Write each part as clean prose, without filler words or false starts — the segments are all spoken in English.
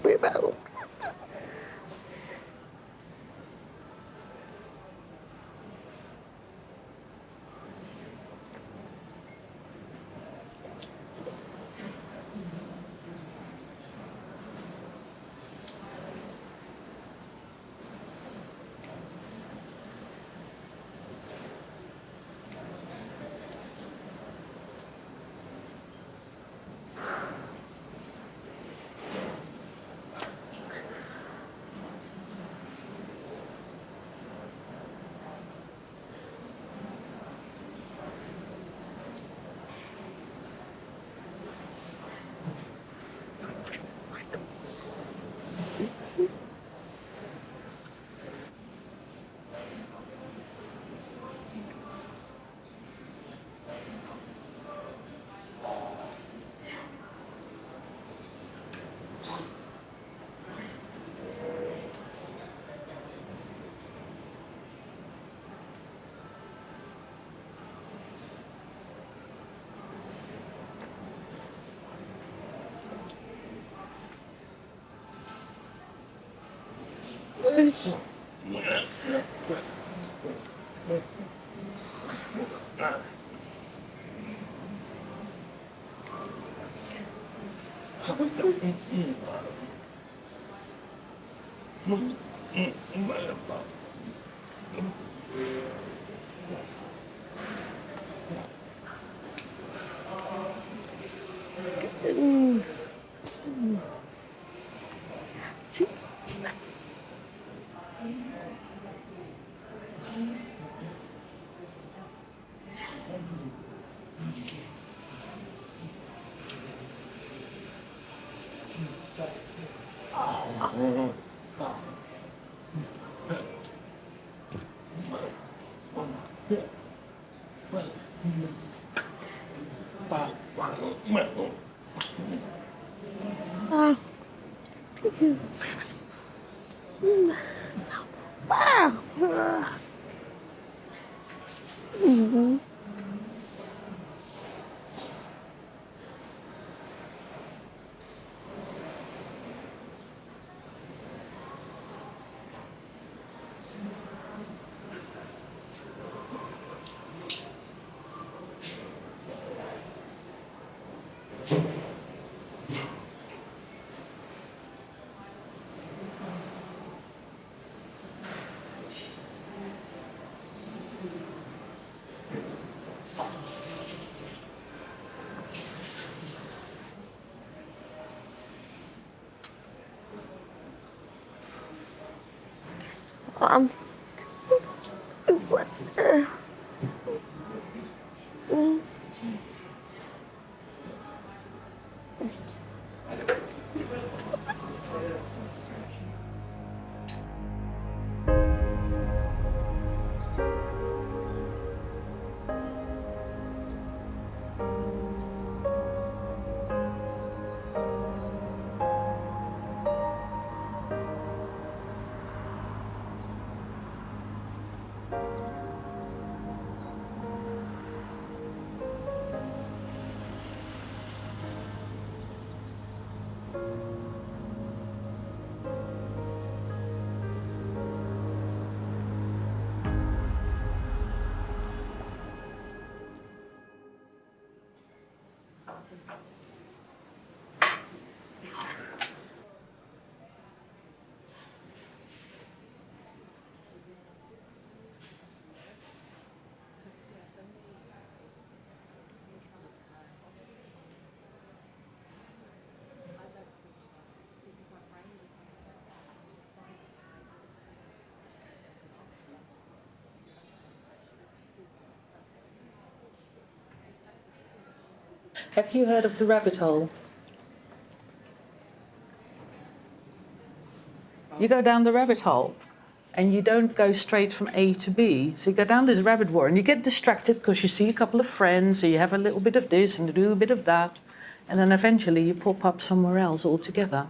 Happy baru. Um, Have you heard of the rabbit hole? You go down the rabbit hole and you don't go straight from A to B. So you go down this rabbit warren and you get distracted because you see a couple of friends, so you have a little bit of this and you do a bit of that, and then eventually you pop up somewhere else altogether.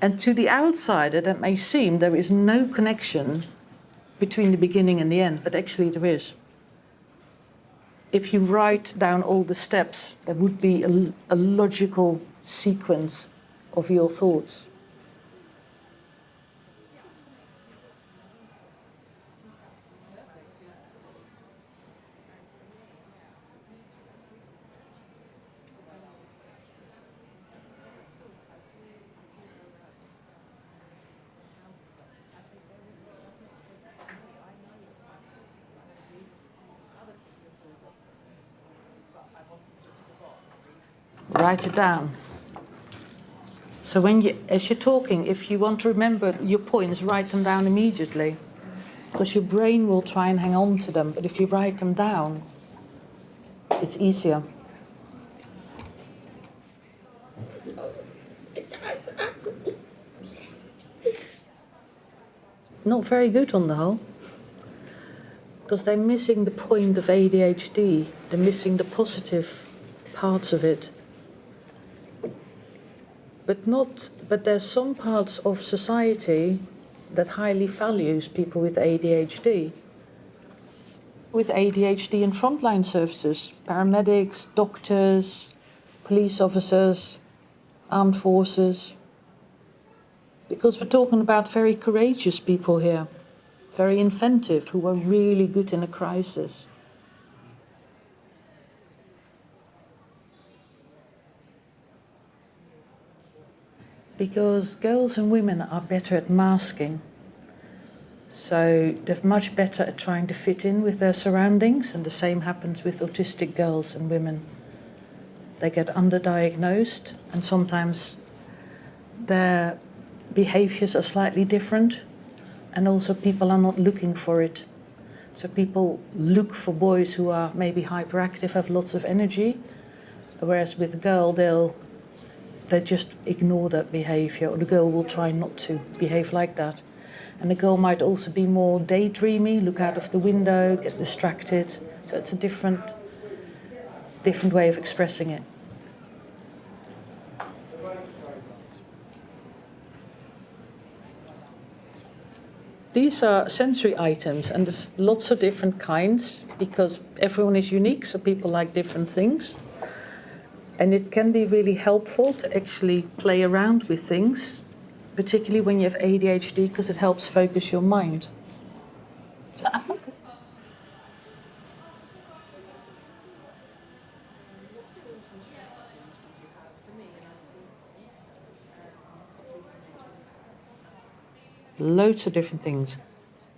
And to the outsider, that may seem there is no connection between the beginning and the end, but actually there is. If you write down all the steps, there would be a logical sequence of your thoughts. Write it down. So as you're talking, if you want to remember your points, write them down immediately, because your brain will try and hang on to them. But if you write them down, it's easier. Not very good on the whole, because they're missing the point of ADHD. They're missing the positive parts of it. But there's some parts of society that highly values people with ADHD. With ADHD in frontline services, paramedics, doctors, police officers, armed forces. Because we're talking about very courageous people here, very inventive, who are really good in a crisis. Because girls and women are better at masking. So they're much better at trying to fit in with their surroundings, and the same happens with autistic girls and women. They get underdiagnosed, and sometimes their behaviors are slightly different, and also people are not looking for it. So people look for boys who are maybe hyperactive, have lots of energy, whereas with a girl, they just ignore that behavior, or the girl will try not to behave like that. And the girl might also be more daydreamy, look out of the window, get distracted. So it's a different way of expressing it. These are sensory items, and there's lots of different kinds because everyone is unique, so people like different things. And it can be really helpful to actually play around with things, particularly when you have ADHD, because it helps focus your mind. Loads of different things.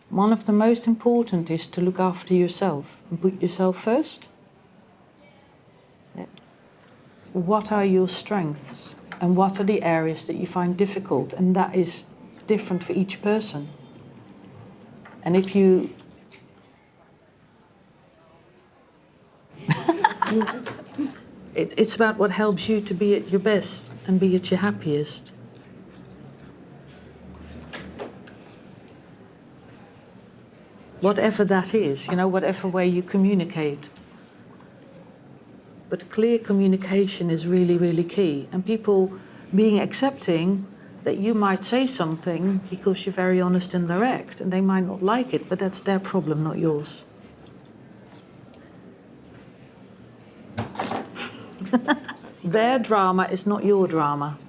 One of the most important is to look after yourself and put yourself first. What are your strengths and what are the areas that you find difficult? And that is different for each person. And if you... it's about what helps you to be at your best and be at your happiest. Whatever that is, whatever way you communicate. But clear communication is really, really key. And people being accepting that you might say something because you're very honest and direct, and they might not like it, but that's their problem, not yours. Their drama is not your drama.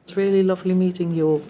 It's really lovely meeting you all.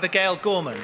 Abigail Gorman.